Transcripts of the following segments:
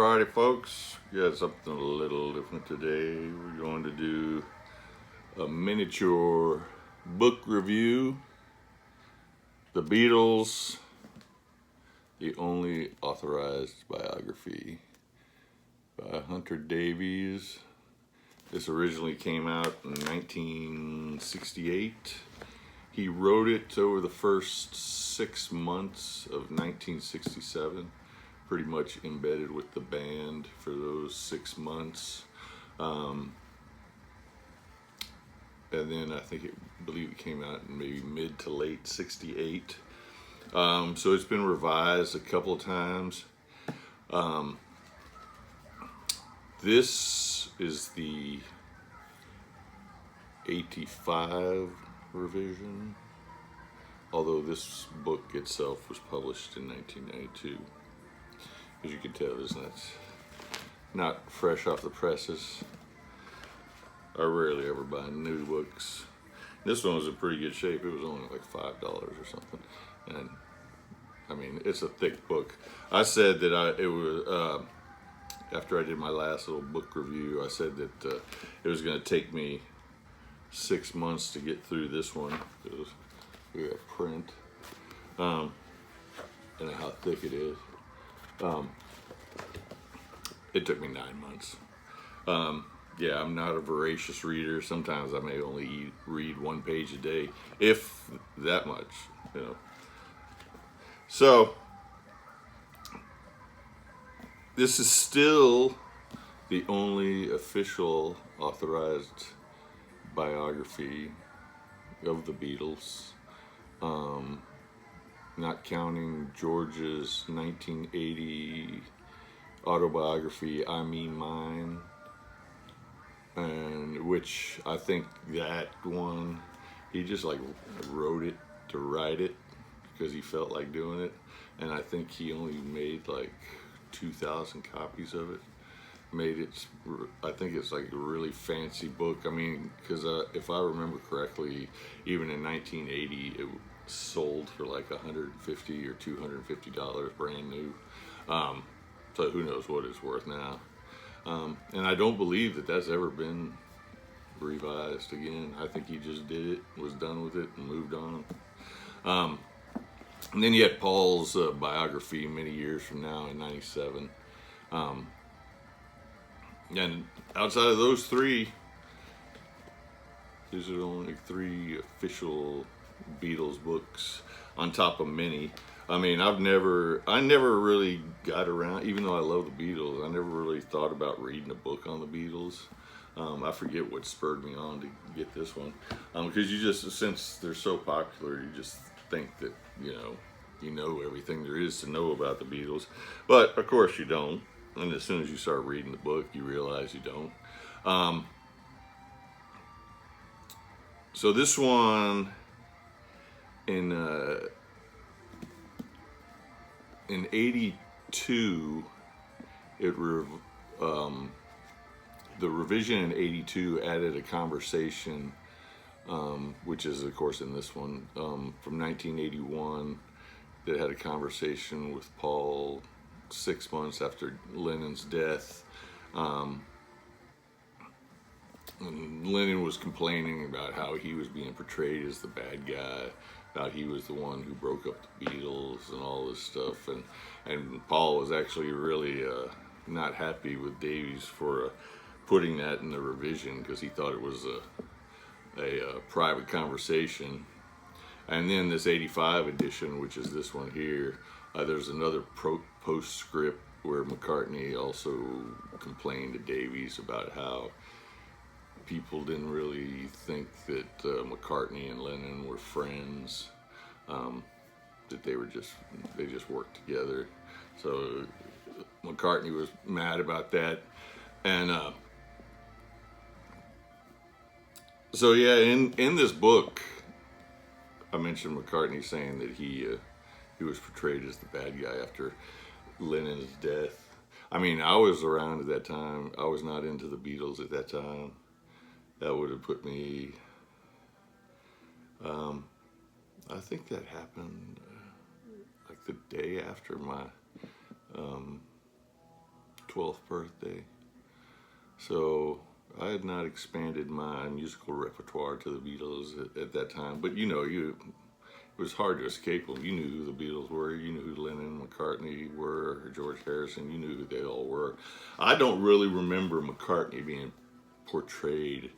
Alrighty, folks, got something a little different today. We're going to do a miniature book review. The Beatles, the only authorized biography by Hunter Davies. This originally came out in 1968. He wrote it over the first 6 months of 1967. Pretty much embedded with the band for those 6 months. And then I believe it came out in maybe mid to late 68. So it's been revised a couple of times. This is the 85 revision, although this book itself was published in 1992. As you can tell, that's not fresh off the presses. I rarely ever buy new books. This one was in pretty good shape. It was only like $5 or something. And I mean, it's a thick book. I said that after I did my last little book review, I said that it was going to take me 6 months to get through this one, because we have print, and how thick it is. It took me 9 months. Yeah, I'm not a voracious reader. Sometimes I may only read 1 page a day, if that much, you know. So, this is still the only official authorized biography of the Beatles. Not counting George's 1980 autobiography, I Mean Mine, and which I think that one, he just like wrote it to write it because he felt like doing it, and I think he only made like 2,000 copies of it. I think it's like a really fancy book. I mean, because if I remember correctly, even in 1980, it sold for like $150 or $250 brand new. So who knows what it's worth now. And I don't believe that that's ever been revised again. I think he just did it, was done with it, and moved on. And then you had Paul's biography many years from now in 97. And outside of those three, these are only 3 official Beatles books on top of many. I mean, I never really got around, even though I love the Beatles, I never really thought about reading a book on the Beatles. I forget what spurred me on to get this one. Because you just, since they're so popular, you just think that, you know everything there is to know about the Beatles. But, of course, you don't. And as soon as you start reading the book, you realize you don't. So this one, in 82, the revision in 82 added a conversation, which is of course in this one, from 1981, that had a conversation with Paul 6 months after Lennon's death. And Lennon was complaining about how he was being portrayed as the bad guy, about he was the one who broke up the Beatles and all this stuff, and Paul was actually really not happy with Davies for putting that in the revision, because he thought it was a private conversation. And then this 85 edition, which is this one here, there's another postscript where McCartney also complained to Davies about how people didn't really think that McCartney and Lennon were friends, that they just worked together. So McCartney was mad about that. And so yeah, in this book, I mentioned McCartney saying that he was portrayed as the bad guy after Lennon's death. I mean, I was around at that time. I was not into the Beatles at that time. That would have put me, I think that happened like the day after my 12th birthday. So I had not expanded my musical repertoire to the Beatles at that time. But it was hard to escape them. You knew who the Beatles were. You knew who Lennon and McCartney were, or George Harrison. You knew who they all were. I don't really remember McCartney being portrayed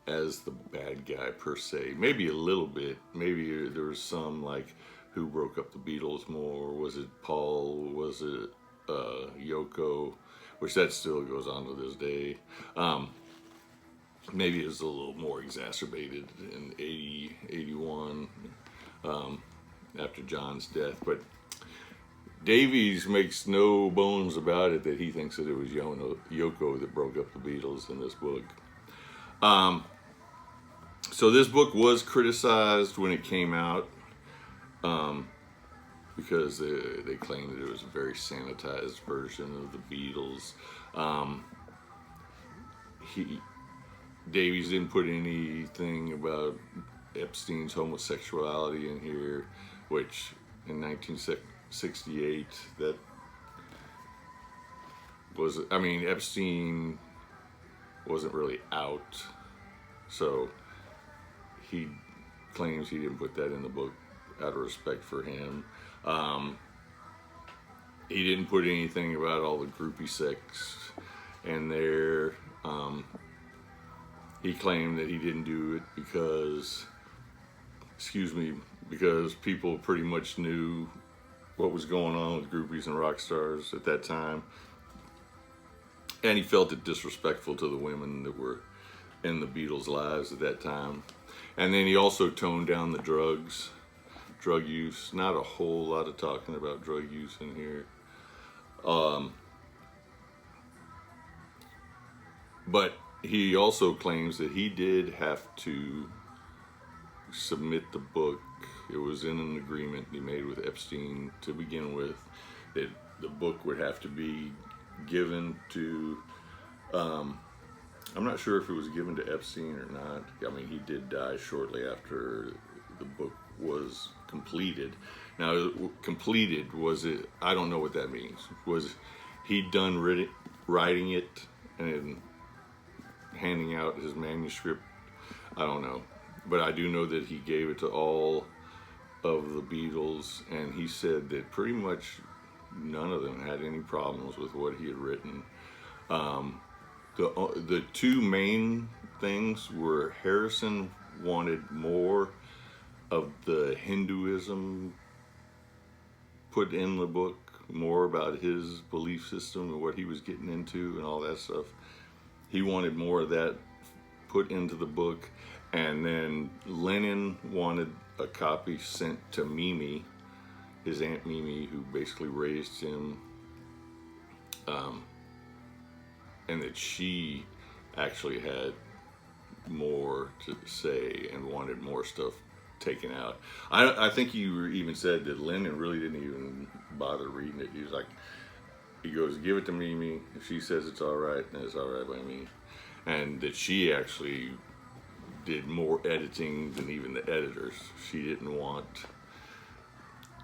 as the bad guy per se. Maybe a little bit. Maybe there was some like who broke up the Beatles more. Was it Paul? Was it Yoko? Which that still goes on to this day. Maybe it was a little more exacerbated in 80, 81 after John's death. But Davies makes no bones about it that he thinks that it was Yoko that broke up the Beatles in this book. So this book was criticized when it came out because they claimed that it was a very sanitized version of the Beatles. Davies didn't put anything about Epstein's homosexuality in here, which in 1968, that was, Epstein wasn't really out, so he claims he didn't put that in the book out of respect for him. He didn't put anything about all the groupie sex in there. He claimed that he didn't do it because people pretty much knew what was going on with groupies and rock stars at that time. And he felt it disrespectful to the women that were in the Beatles' lives at that time. And then he also toned down the drug use. Not a whole lot of talking about drug use in here. But he also claims that he did have to submit the book. It was in an agreement he made with Epstein to begin with, that the book would have to be given to, I'm not sure if it was given to Epstein or not. He did die shortly after the book was completed. Now, completed, was it, I don't know what that means. Was he done writing it and handing out his manuscript? I don't know. But I do know that he gave it to all of the Beatles, and he said that pretty much none of them had any problems with what he had written. The two main things were Harrison wanted more of the Hinduism put in the book, more about his belief system and what he was getting into and all that stuff. He wanted more of that put into the book. And then Lennon wanted a copy sent to Mimi, his Aunt Mimi, who basically raised him, and that she actually had more to say and wanted more stuff taken out. I think you even said that Lennon really didn't even bother reading it. He goes, give it to Mimi. If she says it's all right, then it's all right by me. And that she actually did more editing than even the editors. She didn't want,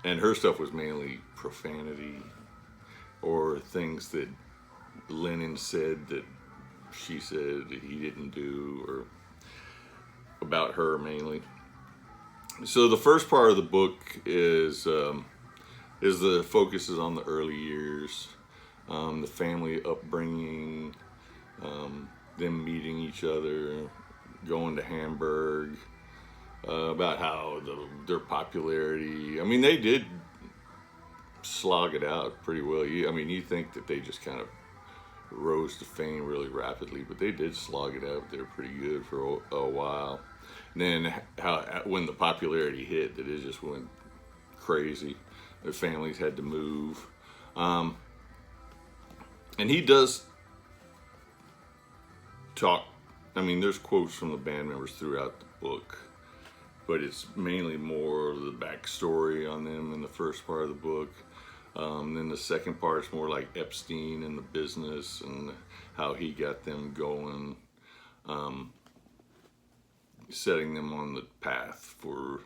and her stuff was mainly profanity or things that Lennon said that she said that he didn't do, or about her mainly. So the first part of the book is the focus is on the early years, the family upbringing, them meeting each other, going to Hamburg, about how their popularity. They did slog it out pretty well. You think that they just kind of rose to fame really rapidly, but they did slog it out there pretty good for a while. And then when the popularity hit, that it just went crazy. Their families had to move. And he does talk. There's quotes from the band members throughout the book, but it's mainly more of the backstory on them in the first part of the book. Then the second part is more like Epstein and the business and how he got them going, setting them on the path for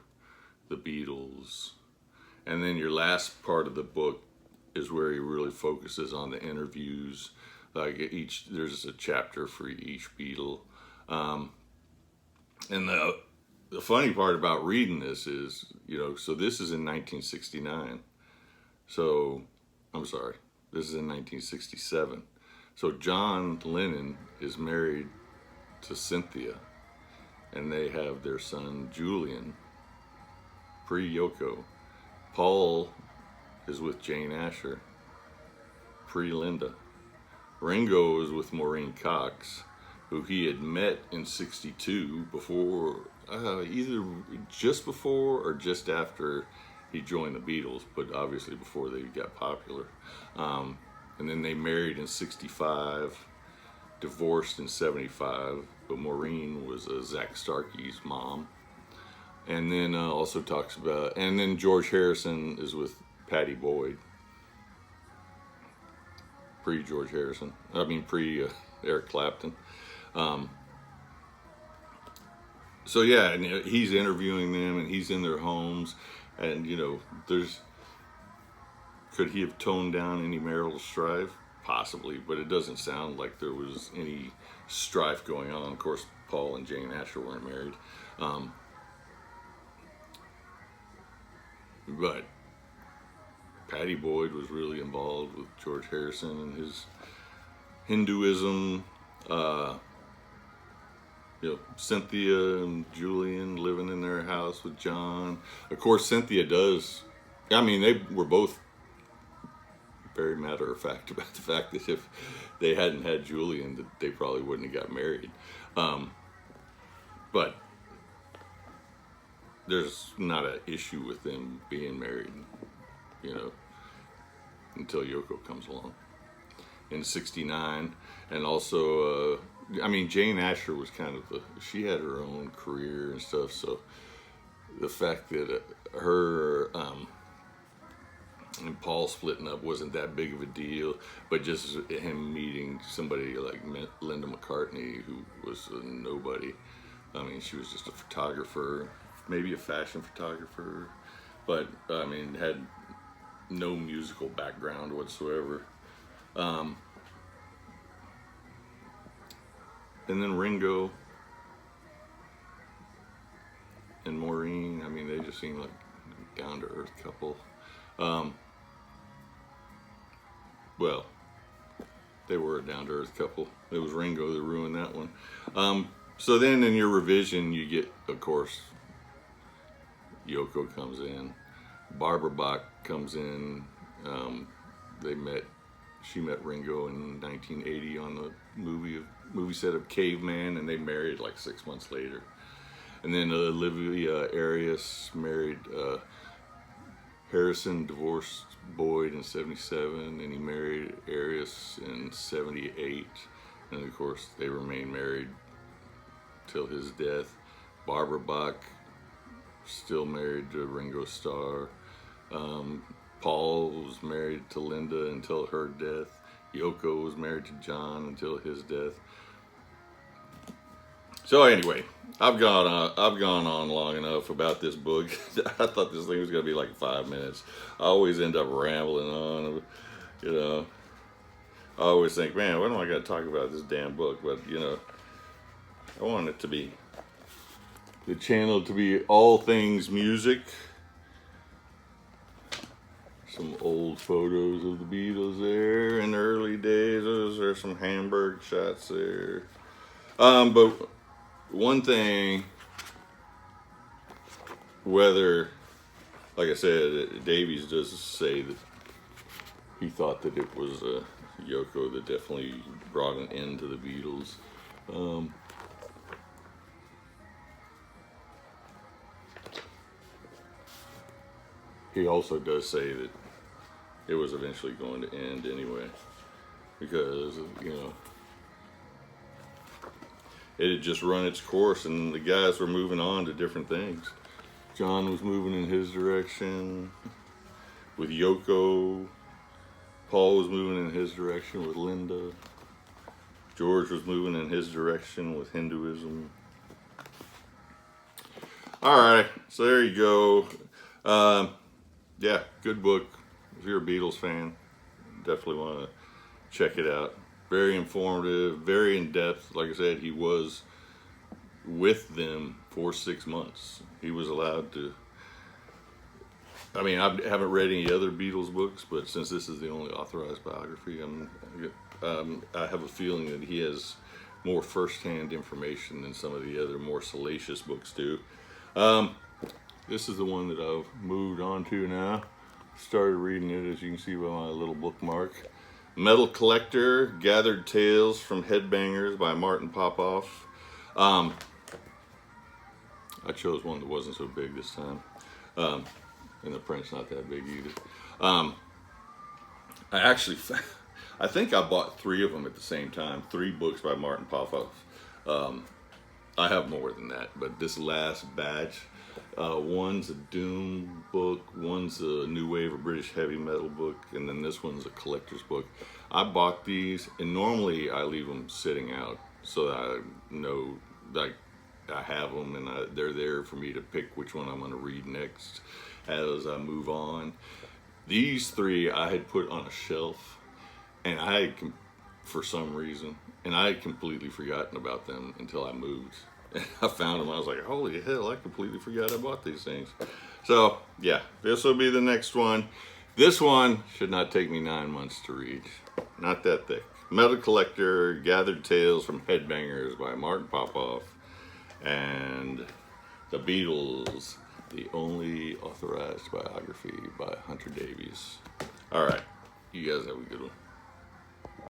the Beatles. And then your last part of the book is where he really focuses on the interviews. Like there's a chapter for each Beatle. And the funny part about reading this is, so this is in 1969. So, I'm sorry, this is in 1967. So John Lennon is married to Cynthia, and they have their son Julian, pre-Yoko. Paul is with Jane Asher, pre-Linda. Ringo is with Maureen Cox, who he had met in '62 before, either just before or just after he joined the Beatles, but obviously before they got popular. And then they married in '65, divorced in '75, but Maureen was Zach Starkey's mom. And then also talks about, and then George Harrison is with Pattie Boyd, pre-George Harrison. I mean, pre-Eric Clapton. So yeah, and he's interviewing them, and he's in their homes, and could he have toned down any marital strife? Possibly, but it doesn't sound like there was any strife going on. Of course, Paul and Jane Asher weren't married. But Pattie Boyd was really involved with George Harrison and his Hinduism. Cynthia and Julian living in their house with John. Of course, Cynthia does. I mean, they were both very matter of fact about the fact that if they hadn't had Julian, that they probably wouldn't have got married. But there's not an issue with them being married, until Yoko comes along in '69. And also, Jane Asher was kind of she had her own career and stuff, so the fact that her and Paul splitting up wasn't that big of a deal, but just him meeting somebody like Linda McCartney, who was a nobody. She was just a photographer, maybe a fashion photographer, but had no musical background whatsoever. And then Ringo and Maureen, they just seem like down to earth couple. Well, they were a down to earth couple. It was Ringo that ruined that one. So then in your revision, you get, of course, Yoko comes in, Barbara Bach comes in. She met Ringo in 1980 on the movie set of Caveman, and they married like 6 months later. And then Olivia Arias married Harrison, divorced Boyd in '77, and he married Arias in '78. And of course, they remained married till his death. Barbara Bach still married to Ringo Starr. Paul was married to Linda until her death. Yoko was married to John until his death. So anyway, I've gone on long enough about this book. I thought this thing was going to be like 5 minutes. I always end up rambling on, I always think, man, when am I going to talk about this damn book? But, I want it to be, the channel to be all things music. Some old photos of the Beatles there in the early days. There's some Hamburg shots there. But one thing, whether, like I said, Davies does say that he thought that it was Yoko that definitely brought an end to the Beatles. He also does say that it was eventually going to end anyway, because, it had just run its course and the guys were moving on to different things. John was moving in his direction with Yoko. Paul was moving in his direction with Linda. George was moving in his direction with Hinduism. All right, so there you go. Yeah, good book if you're a Beatles fan. definitely want to check it out. Very informative, very in depth. Like I said, he was with them for 6 months. He was allowed to. I mean, I haven't read any other Beatles books, but since this is the only authorized biography, I have a feeling that he has more first-hand information than some of the other more salacious books do. This is the one that I've moved on to now. Started reading it, as you can see by my little bookmark. Metal Collector, Gathered Tales from Headbangers by Martin Popoff. I chose one that wasn't so big this time. And the print's not that big either. I think I bought 3 of them at the same time. 3 books by Martin Popoff. I have more than that, but this last batch, one's a Doom book, one's a New Wave of British Heavy Metal book, and then this one's a collector's book. I bought these, and normally I leave them sitting out so that I know, like, I have them and they're there for me to pick which one I'm going to read next as I move on. These 3 I had put on a shelf, and I had, for some reason, and I had completely forgotten about them until I moved. And I found them. I was like, holy hell, I completely forgot I bought these things. So, yeah, this will be the next one. This one should not take me 9 months to read. Not that thick. Metal Collector, Gathered Tales from Headbangers by Martin Popoff. And The Beatles, the only authorized biography by Hunter Davies. All right, you guys have a good one.